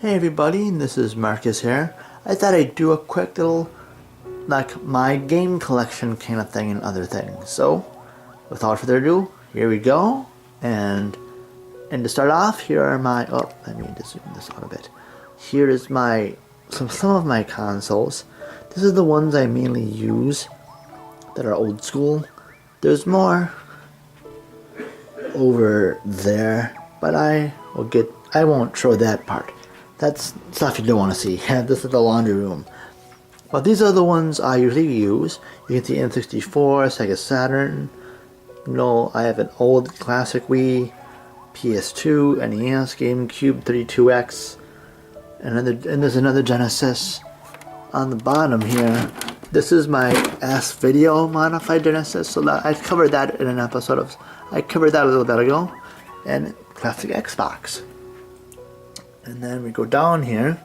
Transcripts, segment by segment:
Hey everybody, this is Marcus here. I thought I'd do a quick little, like, my game collection kind of thing and other things. So, without further ado, here we go. And to start off, here are my, let me just zoom this out a bit. Here is some of my consoles. This is the ones I mainly use that are old school. There's more over there, but I won't show that part. That's stuff you don't want to see. This is the laundry room. But these are the ones I usually use. You can see N64, Sega Saturn. I have an old classic Wii, PS2, NES, GameCube, 32X, and there's another Genesis on the bottom here. This is my S-Video modified Genesis, so that I covered that in an episode of. I covered that a little bit ago, and classic Xbox. And then we go down here,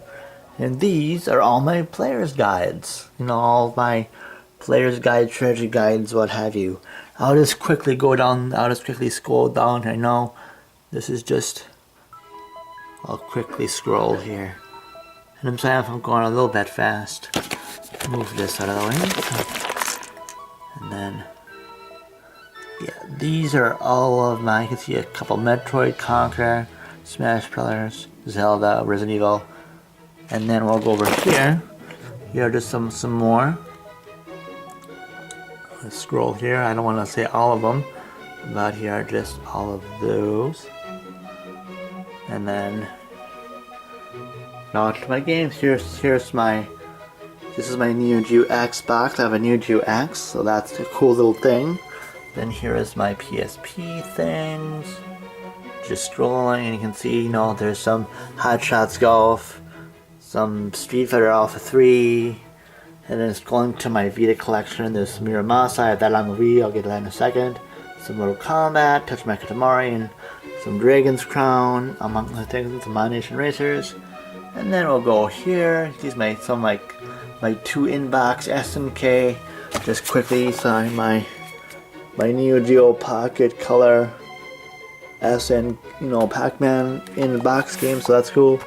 and these are all my player's guides. All my player's guide, strategy guides, what have you. I'll just quickly go down, I'll just quickly scroll down. I know this is just, I'll quickly scroll here. And I'm sorry if I'm going a little bit fast. Move this out of the way. And then, yeah, these are all of my, you can see a couple Metroid, Conquer, Smash Brothers, Zelda, Resident Evil, and then we'll go over here. Here are just some more. Let's scroll here. I don't want to say all of them, but here are just all of those. And then now to my games. Here's my. This is my Neo Geo X box. I have a Neo Geo X, so that's a cool little thing. Then here is my PSP things. Just scrolling, and you can see, there's some Hot Shots Golf, some Street Fighter Alpha 3, and then scrolling to my Vita collection. There's some Miramasa, I have that on the Wii, I'll get to that in a second. Some Mortal Kombat, Touch My Katamari, and some Dragon's Crown, among other things, some Mod Nation Racers. And then we'll go here. These my 2 inbox SNK. Just quickly sign my Neo Geo Pocket Color SN, Pac-Man in the box game, so that's cool.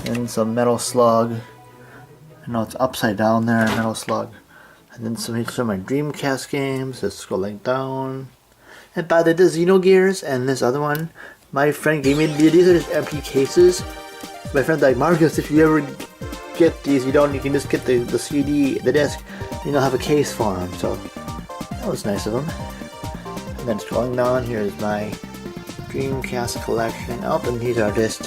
And some Metal Slug. I know it's upside down there, Metal Slug. And then some of my Dreamcast games, just scrolling down. And by the Xenogears and this other one, my friend gave me, these are just empty cases. My friend's like, Marcus, if you ever get these, you can just get the CD, the disc, and you'll have a case for them. So that was nice of him. And then scrolling down, here's my Dreamcast collection. And these are just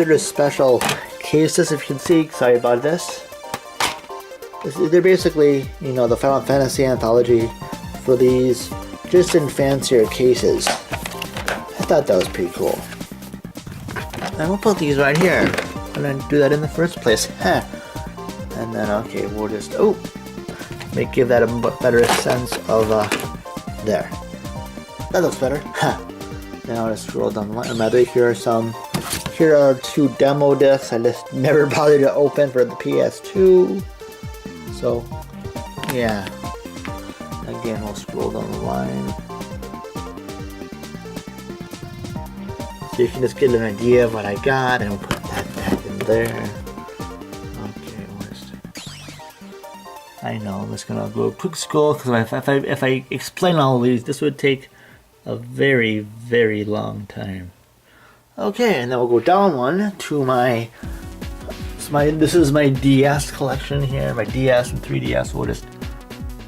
just special cases, if you can see. Sorry about this. They're basically, the Final Fantasy anthology for these, just in fancier cases. I thought that was pretty cool. And we'll put these right here. I didn't do that in the first place. And then, okay, we'll just, give that a better sense of, there. That looks better. Now I'll just scroll down the line. Here are 2 demo discs I just never bothered to open for the PS2. So, yeah. Again, we'll scroll down the line. So you can just get an idea of what I got, and we'll put that back in there. I know, I'm just gonna go a quick scroll, because if I explain all of these, this would take a very, very long time. Okay, and then we'll go down one to this is my DS collection here, my DS and 3DS. We'll just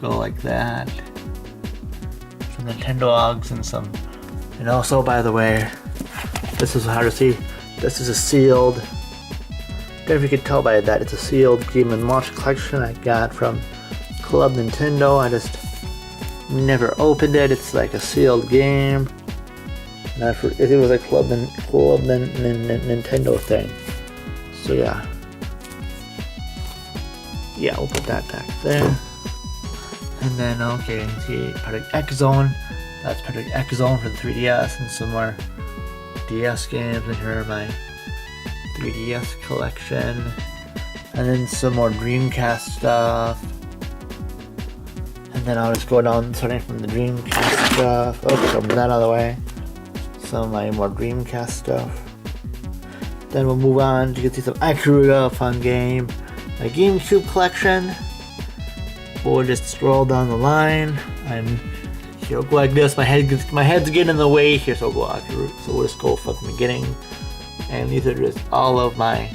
go like that. Some Nintendo Ogs and also, by the way, this is hard to see. This is a sealed. I don't know if you can tell by that, it's a sealed Game & Watch collection I got from Club Nintendo. I just never opened it. It's like a sealed game. It was a Club Nintendo thing. So yeah. Yeah, we'll put that back there. And then, okay, you can see Project X Zone. That's Project X Zone for the 3DS, and some more DS games. And here are my 3DS collection, and then some more Dreamcast stuff, and then I'll just go down starting from the Dreamcast stuff. Oops, that out of the way. some of my more Dreamcast stuff. Then we'll move on. You can see some Ikaruga, fun game. My GameCube collection. We'll just scroll down the line. And here we'll go like this. My head's getting in the way here, so we'll go Ikaruga. So we'll just go from the beginning. And these are just all of my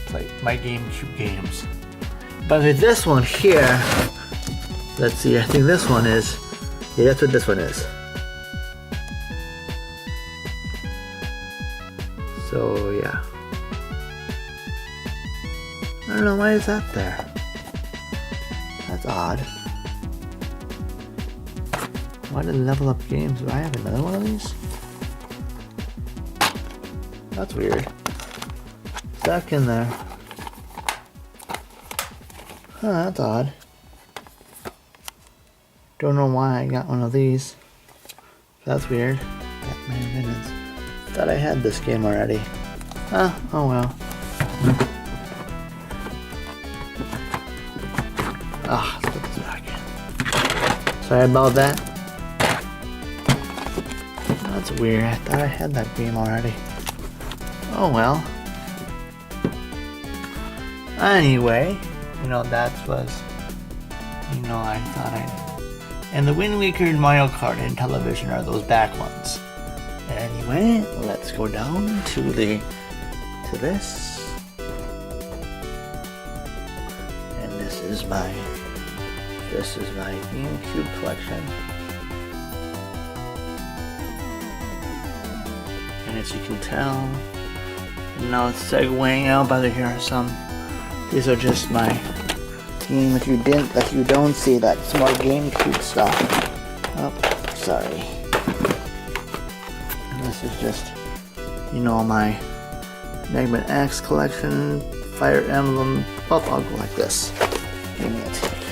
GameCube games. But with this one here, let's see, I think this one is, yeah, that's what this one is. So yeah. I don't know, why is that there? That's odd. Why did Level Up Games, do I have another one of these? That's weird. Stuck in there. Huh, that's odd. Don't know why I got one of these. That's weird. My goodness. Thought I had this game already. Huh, oh well. Ah, let's put this back in. Sorry about that. That's weird. I thought I had that game already. Oh well. Anyway, that was, I thought I... And the Wind Waker and Mario Kart and television are those back ones. Anyway, let's go down to this. And this is my GameCube collection. And as you can tell, now it's segueing out, but here are some. These are just my game. If you don't see, that's more GameCube stuff. Oh, sorry. And this is just, my Mega Man X collection, Fire Emblem. Oh, I'll go like this. Give me a take.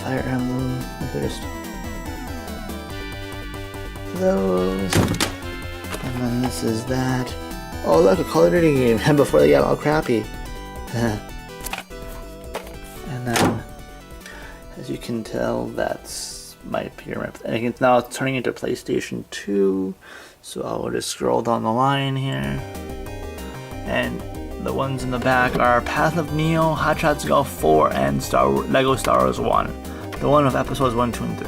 Fire Emblem. Look at just those. And then this is that. Oh, look, a Call of Duty game. And before they got all crappy. And then, as you can tell, that's my pyramid. And now it's turning into PlayStation 2. So I will just scroll down the line here. And the ones in the back are Path of Neo, Hot Shots Golf 4, and Lego Star Wars 1. The one of episodes 1, 2, and 3.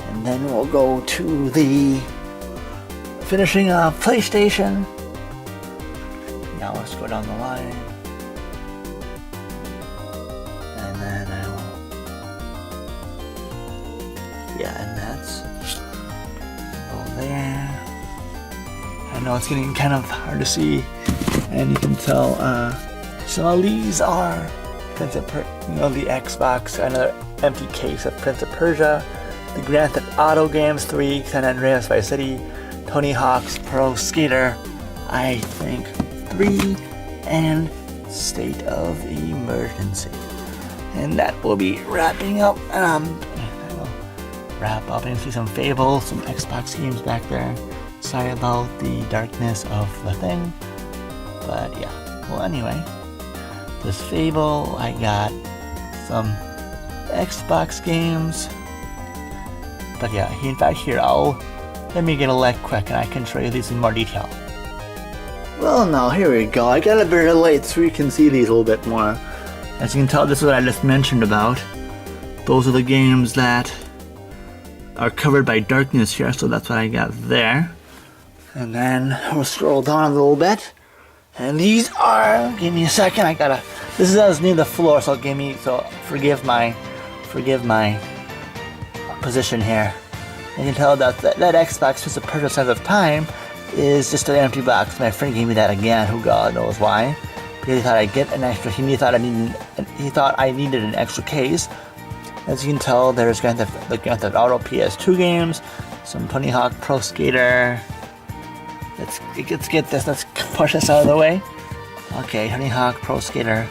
And then we'll go to the finishing PlayStation. Now let's go down the line. And then I will... Yeah, and that's... Go there. I know it's getting kind of hard to see. And you can tell some of these are Prince of the Xbox, another empty case of Prince of Persia, the Grand Theft Auto games, 3, San Andreas Vice City, Tony Hawk's Pro Skater, I think 3, and State of Emergency. And that will be wrapping up. I will wrap up and see some Fable, some Xbox games back there. Sorry about the darkness of the thing. But yeah, well anyway, this Fable, I got some Xbox games. But yeah, in fact here, let me get a light quick and I can show you these in more detail. Well now, here we go. I got a bit of light so you can see these a little bit more. As you can tell, this is what I just mentioned about. Those are the games that are covered by darkness here, so that's what I got there. And then we'll scroll down a little bit. And these are, give me a second, this is as near the floor, so forgive my position here. You can tell that Xbox Prince of Persia Sands of Time is just an empty box. My friend gave me that again, who God knows why. Because he thought I'd get an extra, he thought I needed an extra case. As you can tell, there's the Grand Theft Auto PS2 games, some Tony Hawk Pro Skater. Let's push this out of the way. Okay, Tony Hawk Pro Skater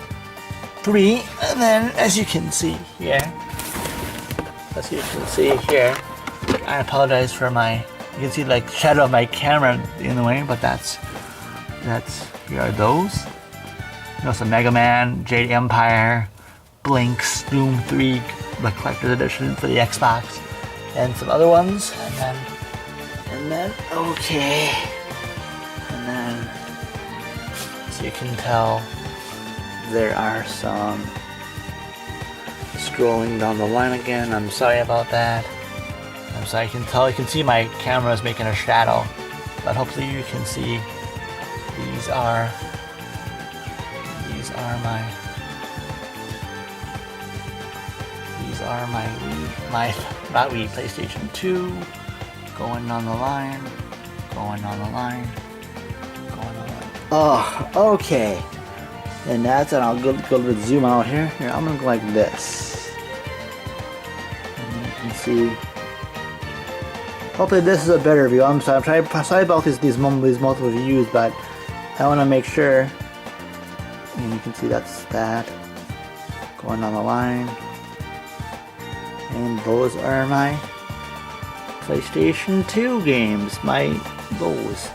3, and then as you can see here, I apologize for you can see like shadow of my camera in the way, but here are those. Some Mega Man, Jade Empire, Blinks, Doom 3, the collector's edition for the Xbox, and some other ones, and then okay, and then so you can tell there are some scrolling down the line again. I'm sorry about that. I'm sorry. You can see my camera is making a shadow, but hopefully you can see these are my not Wii, PlayStation 2 going on the line, going on the line, going on the line. Oh, okay. And that's it. I'll go to zoom out here. Here, I'm gonna go like this. And you can see. Hopefully this is a better view. I'm sorry about these multiple views, but I want to make sure. And you can see that's that going on the line. And those are my PlayStation 2 games. Those.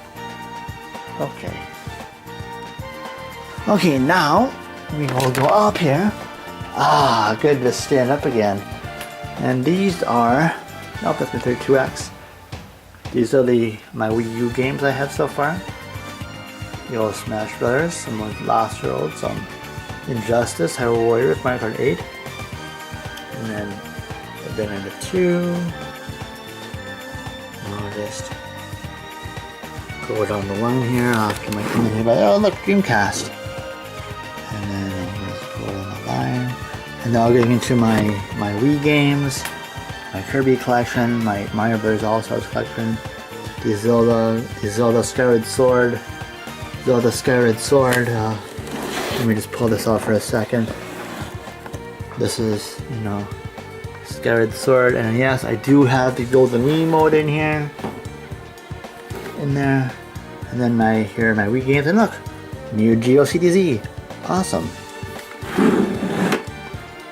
Okay. Okay, now we will go up here. Ah, good to stand up again. And these are, oh, that's my 32X. These are my Wii U games I have so far. The old Smash Brothers, some Lost World, some Injustice, Hyrule Warriors, Mario Kart 8, and then Bayonetta 2. I'll just go down the line here after my oh look, Dreamcast. And then I'll just go down the line. And now getting into my Wii games, my Kirby collection, my Mario Bros. All-Stars collection, the Zelda Skyward Sword. Let me just pull this off for a second. This is, Skyward Sword, and yes, I do have the Golden Wii mode in here, in there, and then my Wii games, and look, Neo Geo CTZ, awesome.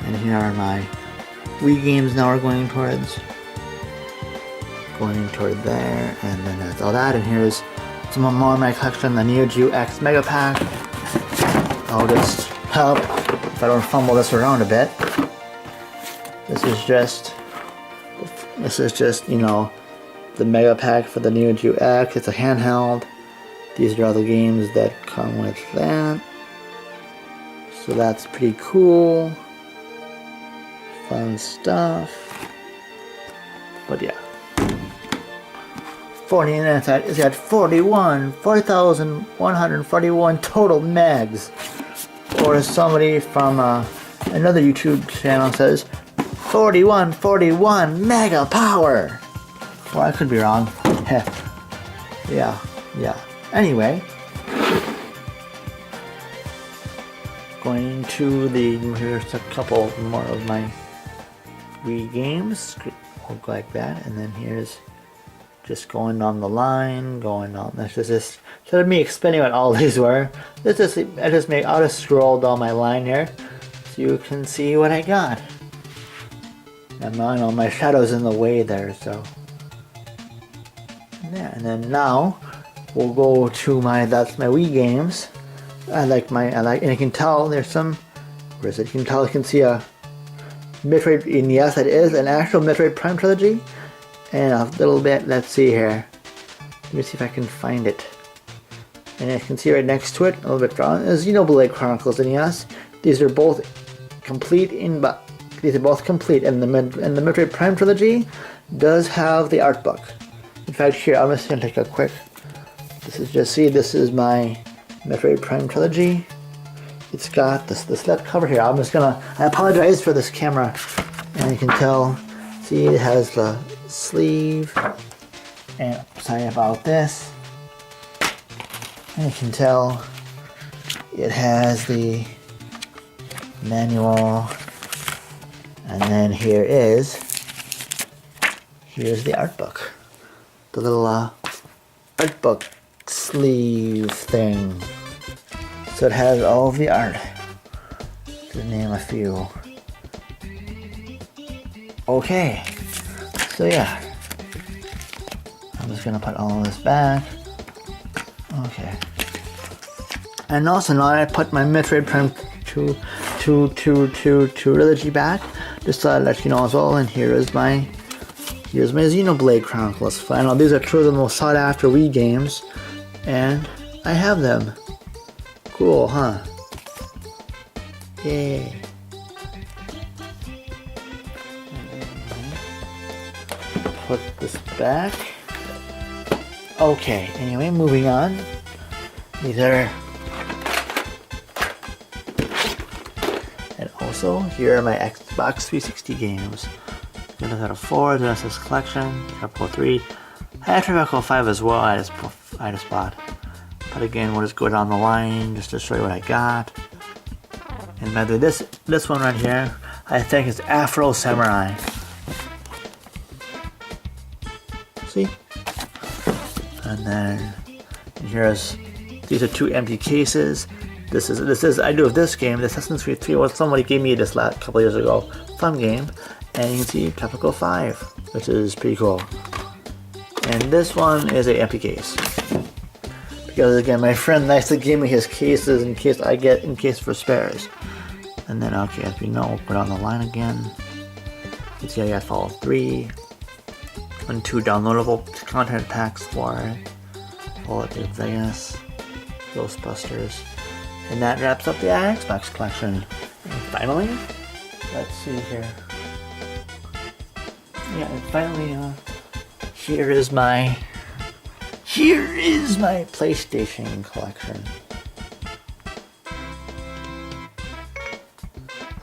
And here are my Wii games. Now we're going toward there, and then that's all that. And here's some more of my collection, the Neo Geo X Mega Pack. I'll just help if I don't fumble this around a bit. This is just the Mega Pack for the Neo Geo X. It's a handheld. These are all the games that come with that. So that's pretty cool. Fun stuff. But yeah. 49 is at 4,141 total megs. Or as somebody from another YouTube channel says, 41 mega power. Well, I could be wrong. yeah. Anyway, going to here's a couple more of my Wii games. Look like that, and then here's just going on the line, That's just instead of me explaining what all these were. I'll just scroll down my line here, so you can see what I got. And I know my shadow's in the way there, so yeah. And then now we'll go to that's my Wii games. And you can tell there's some. Where is it? You can see a Metroid, and yes, it is an actual Metroid Prime trilogy. And a little bit, let's see here. Let me see if I can find it. And you can see right next to it, a little bit drawn, is Xenoblade Chronicles. And yes, these are both complete and the Metroid Prime trilogy does have the art book. In fact, here I'm just gonna take a quick. This is my Metroid Prime trilogy. It's got the slip cover here. I apologize for this camera, and you can tell. See, it has the sleeve, and sorry about this. And you can tell it has the manual, and then here's the art book, the little art book sleeve thing. So it has all of the art, to name a few. Okay, so yeah, I'm just gonna put all of this back. Okay, and also now I put my Metroid Prime 2 trilogy back, just to let you know as well. And here is my Here's my Xenoblade Chronicles Final. These are two of the most sought after Wii games, and I have them. Cool, huh? Yay. Put this back. Okay, anyway, moving on. These are... And also, here are my Xbox 360 games. Genesis 4, Genesis Collection, Triple 3. I have Triple 5 as well, I just bought. But again, we'll just go down the line just to show you what I got. And by the way, this one right here, I think is Afro Samurai. See? And then here's, these are two empty cases. This is I do with this game, the Assassin's Creed 3. Well, somebody gave me this last couple years ago. Fun game. And you can see Tropical 5, which is pretty cool. And this one is an empty case. Because again, my friend likes to give me his cases in case for spares. And then, okay, as we know, we'll put on the line again. You can see I got Fallout 3. And 2 downloadable content packs for Fallout New Vegas, Ghostbusters. And that wraps up the Xbox collection. And finally, let's see here. Yeah, and finally, here is my PlayStation collection.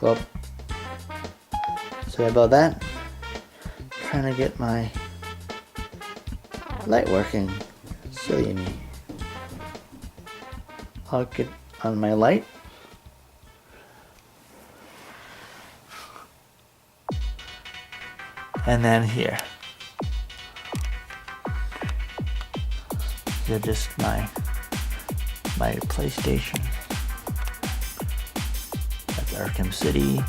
Well, sorry about that. Trying to get my light working. Silly me. I'll get on my light. And then here. They're just my PlayStation. That's Arkham City.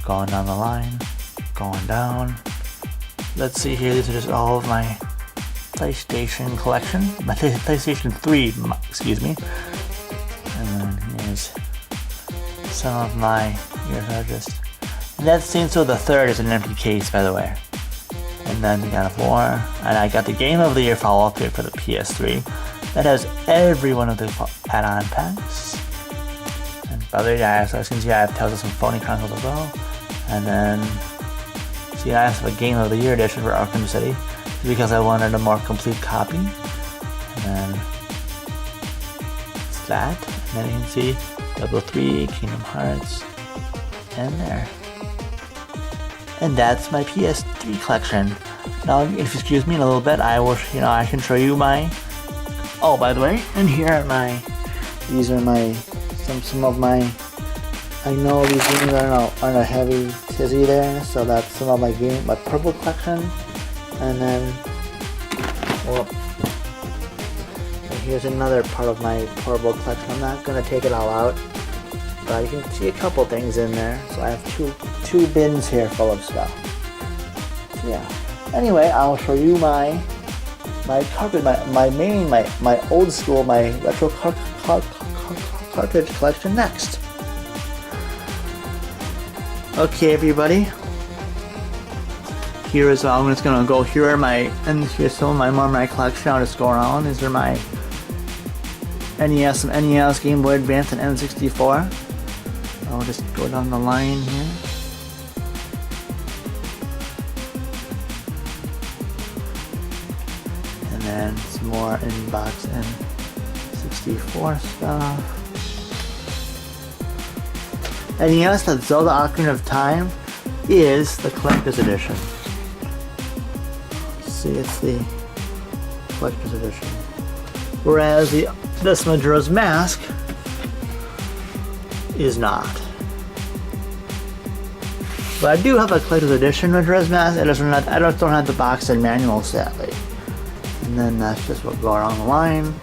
Going down the line. Going down. Let's see here. These are just all of my PlayStation collection. My PlayStation 3, excuse me. And then here's some of my, here's are just, and that seems so the third is an empty case, by the way. And then the God of War, and I got the Game of the Year follow-up here for the PS3. That has every one of the add-on packs. And by the way, as you can see, I have Tales of Symphonia Chronicles as well. And then, see, I have a Game of the Year edition for Arkham City because I wanted a more complete copy. And then it's that. And then you can see Double 3, Kingdom Hearts, and there. And that's my PS3 collection. Now, if you excuse me in a little bit, I will, I can show you my. Oh, by the way, and here are my. These are my some of my. I know these games aren't a heavy tizzy there, so that's some of my purple collection, and then. Well, and here's another part of my purple collection. I'm not gonna take it all out. But you can see a couple things in there. So I have two bins here full of stuff. So yeah. Anyway, I'll show you my cartridge, my old school, my retro cartridge collection next. Okay, everybody. Here is I'm just gonna go. Here are my, and here's some of my collection. I'll just go around. These are my NES, some NES, Game Boy Advance, and N64. I'll just go down the line here. And then some more in-box N64 stuff. And yes, that Zelda Ocarina of Time is the collector's edition. See, it's the collector's edition. Whereas this Majora's Mask is not. But I do have a collector's edition Majora's Mask. I just don't have the box and manual, sadly. And then that's just what go around the line.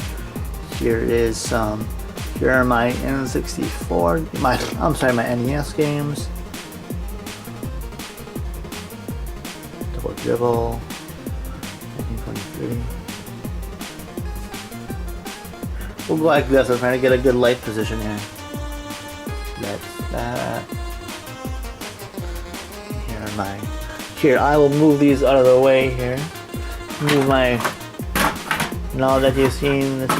Here is here are my N64, my NES games. Double Dribble, 1923. We'll go like this. I'm trying to get a good light position here. That's that. Here, I will move these out of the way here. Move my... Now that you've seen this...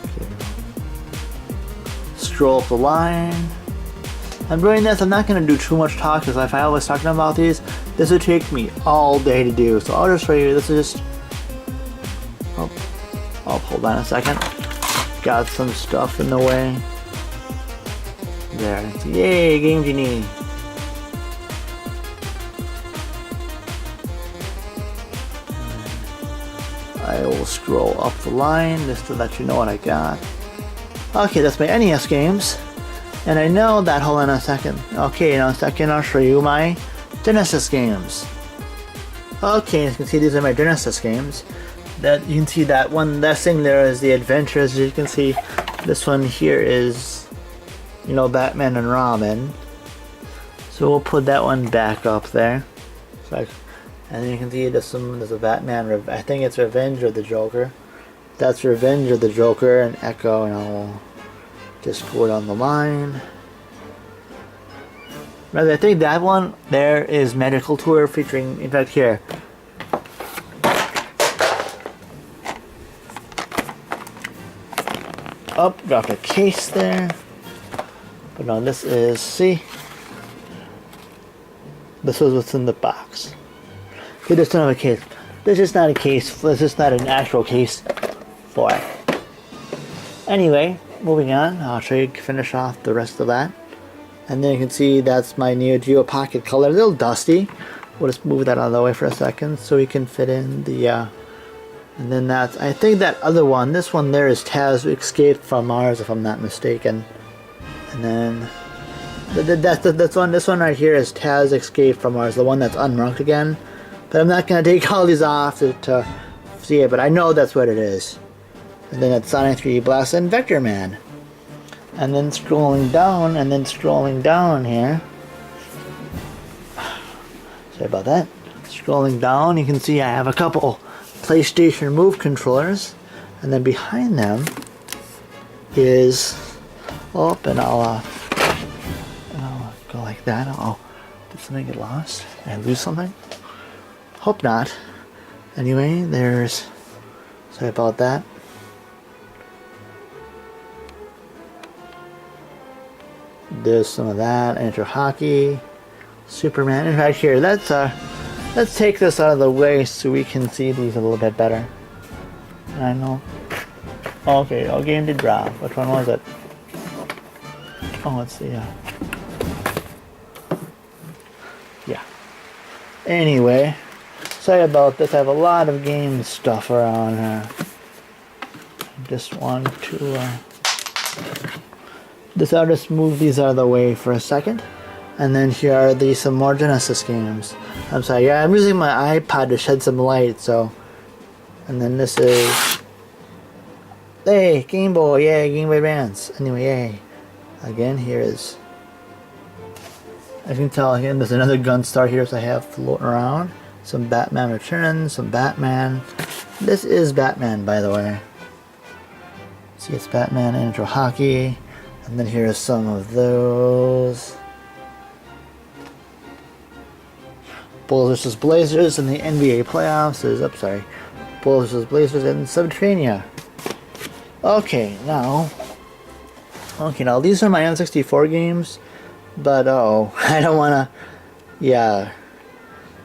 Okay. Scroll up the line. I'm doing this, I'm not going to do too much talk because if I was talking about these, this would take me all day to do. So I'll just show you, this is just... Oh, hold on a second. Got some stuff in the way. There. Yay, Game Genie. I will scroll up the line just to let you know what I got. Okay, that's my NES games. And I know that, hold on a second. Okay, now in a second I'll show you my Genesis games. Okay, as you can see, these are my Genesis games. That you can see that one, that thing there is the adventures. As you can see, this one here is, you know, Batman and Robin. So we'll put that one back up there. So and you can see there's a Batman, I think it's Revenge of the Joker. That's Revenge of the Joker and Echo, and I'll just go down the line. Rather, I think that one there is Medical Tour featuring, in fact, here. Up, drop a case there. But no, this is, see? This was what's in the box. Okay, this don't have a case. This is not a case. This is not an actual case for it. Anyway, moving on. I'll show you, finish off the rest of that. And then you can see that's my Neo Geo Pocket Color. A little dusty. We'll just move that out of the way for a second so we can fit in the, and then that's, I think that other one, this one there is Taz Escape from Mars, if I'm not mistaken. And then, this one right here is Taz Escape from Mars, the one that's unmarked again. But I'm not going to take all these off to see it, but I know that's what it is. And then it's Sonic 3D Blast and Vector Man. And then scrolling down here. Sorry about that. Scrolling down, you can see I have a couple PlayStation Move controllers. And then behind them is... Oh, and I'll go like that. Oh, did something get lost? Did I lose something? Hope not. Anyway, there's... Sorry about that. There's some of that. Intro Hockey. Superman. And right here, let's take this out of the way so we can see these a little bit better. I know. Okay, our game did drop. Which one was it? Oh, let's see. Yeah. Anyway, sorry about this. I have a lot of game stuff around here. Just want to. I'll just move these out of the way for a second. And then here are some more Genesis games. I'm sorry, yeah, I'm using my iPod to shed some light, so. And then this is. Hey, Game Boy, yay, Game Boy Advance. Anyway, yay. Again, here is. As you can tell, again, there's another Gunstar here, so I have floating around. Some Batman Returns, some Batman. This is Batman, by the way. See, it's Batman Intro Hockey. And then here's some of those. Bulls vs. Blazers in the NBA playoffs. Bulls vs. Blazers in Subterranea. Okay, now these are my N64 games, but I don't wanna, yeah,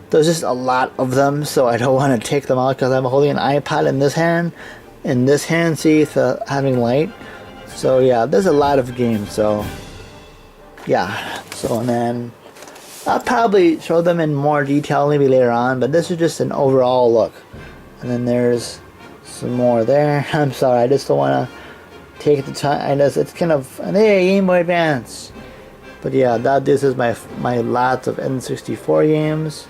there's just a lot of them, so I don't want to take them out because I'm holding an iPod in this hand, see, it's having light, so yeah, there's a lot of games, so, yeah, so, and then, I'll probably show them in more detail maybe later on, but this is just an overall look, and then there's some more there. I'm sorry, I just don't want to take the time. It's kind of, hey, Game Boy Advance. But yeah, this is my lots of N64 games,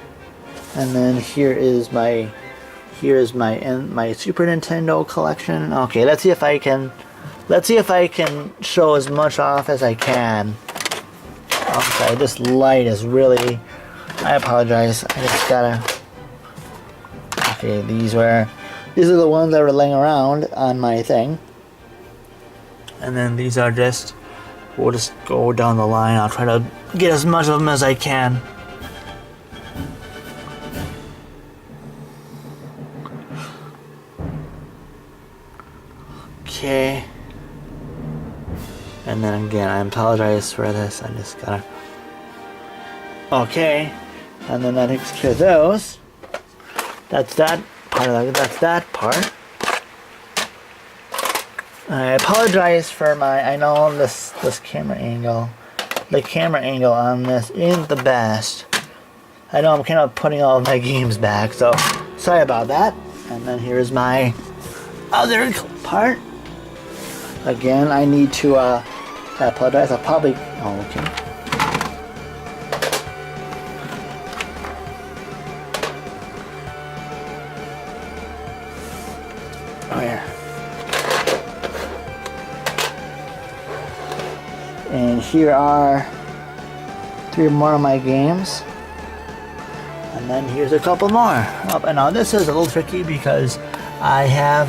and then here is my Super Nintendo collection. Okay, let's see if I can show as much off as I can. I'm sorry, this light is really. I apologize. I just gotta. Okay, these are the ones that were laying around on my thing. And then these are just, we'll just go down the line. I'll try to get as much of them as I can. Okay. And then again, I apologize for this. I just gotta. Okay. And then that takes care of those. That's that part of that's that part. I apologize for I know this camera angle. The camera angle on this isn't the best. I know I'm kind of putting all of my games back, so sorry about that. And then here's my other part. Again, I need to I apologize. I'll probably okay. Oh yeah. And here are 3 more of my games. And then here's a couple more. And now this is a little tricky because I have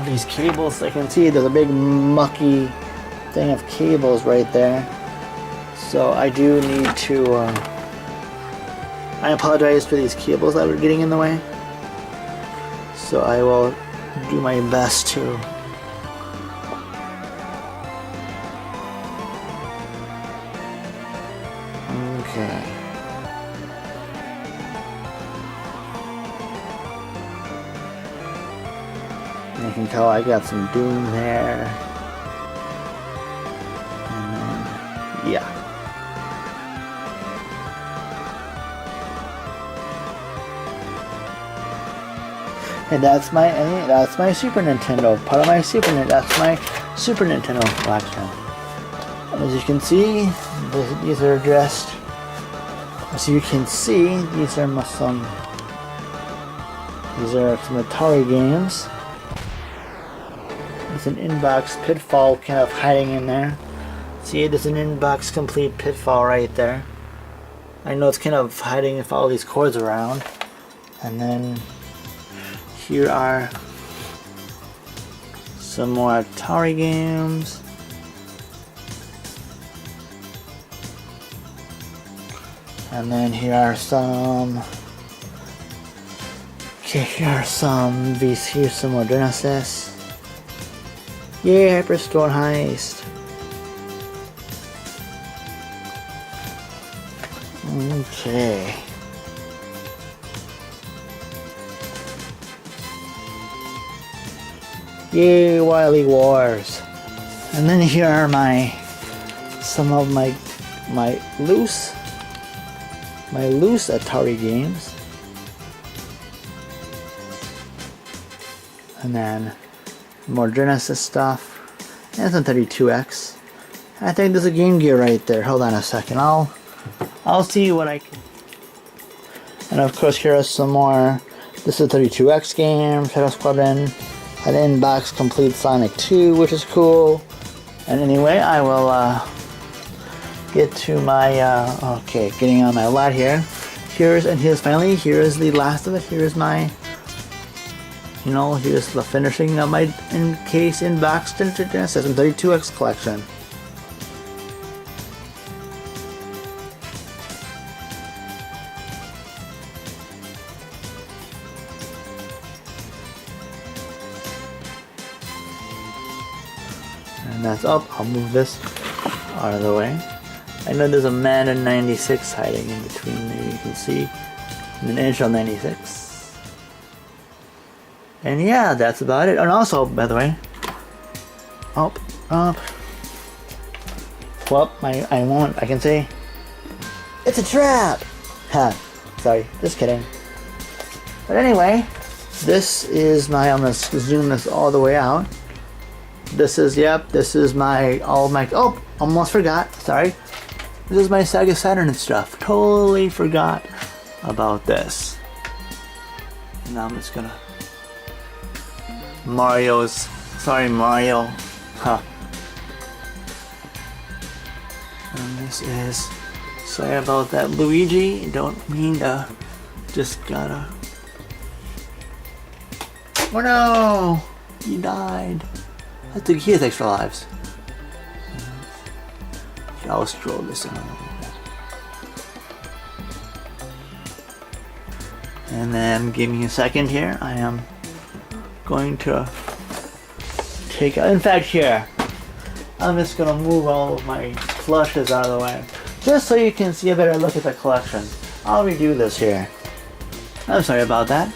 these cables. I can see there's a big mucky thing of cables right there. So I do need to I apologize for these cables that were getting in the way. So I will do my best to okay. And you can tell I got some Doom there. And then, yeah. And that's my Super Nintendo. Part of my that's my Super Nintendo collection. As you can see, these are just. As you can see, these are some Atari games. There's an inbox Pitfall kind of hiding in there. See, there's an inbox complete Pitfall right there. I know it's kind of hiding with all these cords around. And then here are some more Atari games. And then here are some. Okay, here's some more Genesis. Yeah, Hyperstore Heist. Okay. Yay, Wily Wars. And then here are some of my loose Atari games. And then more Genesis stuff. And some 32X. I think there's a Game Gear right there. Hold on a second. I'll see what I can. And of course here are some more. This is a 32X game, Shadow Squadron. An inbox complete Sonic 2, which is cool. And anyway, I will get to my okay, getting on my lot here. Here's the last of it. Here's my here's the finishing of my in-case inbox Genesis and 32X collection. And that's up. I'll move this out of the way. I know there's a Madden 96 hiding in between there, you can see. And an NHL 96. And yeah, that's about it. And also, by the way, well, I can say, it's a trap! Ha, sorry, just kidding. But anyway, this is I'm gonna zoom this all the way out. This is almost forgot, sorry. This is my Sega Saturn and stuff. Totally forgot about this. And now I'm just gonna Mario. Huh. And this is, sorry about that, Luigi. Don't mean to, just gotta. Oh no! He died. I think he has extra lives. Yeah, I'll scroll this in a little bit. And then give me a second here. I am going to take out, in fact here, I'm just gonna move all of my plushes out of the way. Just so you can see a better look at the collection. I'll redo this here. I'm sorry about that.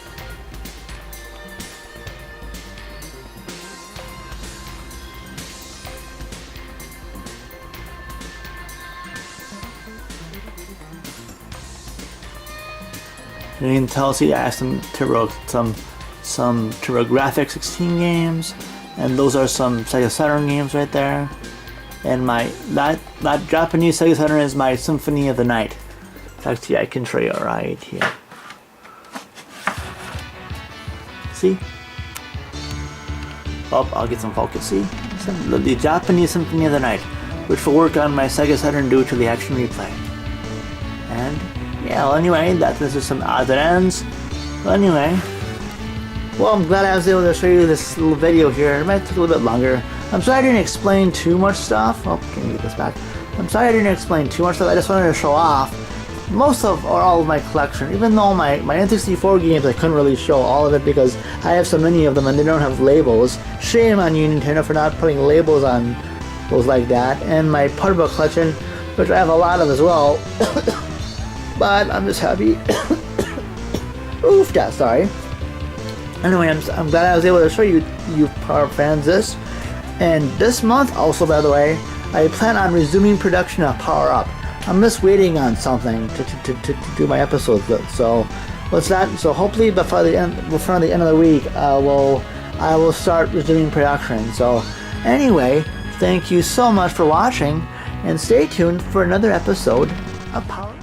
You can tell, see, I have some TurboGrafx 16 games, and those are some Sega Saturn games right there. And that Japanese Sega Saturn is my Symphony of the Night. In fact, I can show you right here. See? Oh, I'll get some focus. See? The Japanese Symphony of the Night, which will work on my Sega Saturn due to the action replay. And yeah, well, anyway, this is some odds and ends. Well, anyway, well, I'm glad I was able to show you this little video here. It might take a little bit longer. I'm sorry I didn't explain too much stuff. Oh, can you get this back? I'm sorry I didn't explain too much stuff. I just wanted to show off most of or all of my collection. Even though my N64 games, I couldn't really show all of it because I have so many of them and they don't have labels. Shame on you, Nintendo, for not putting labels on those like that. And my portable collection, which I have a lot of as well. But I'm just happy. Oof, yeah, sorry. Anyway, I'm glad I was able to show you Power fans this. And this month, also by the way, I plan on resuming production of Power Up. I'm just waiting on something to do my episodes. So what's that? So hopefully before the end of the week, I will start resuming production. So anyway, thank you so much for watching, and stay tuned for another episode of Power.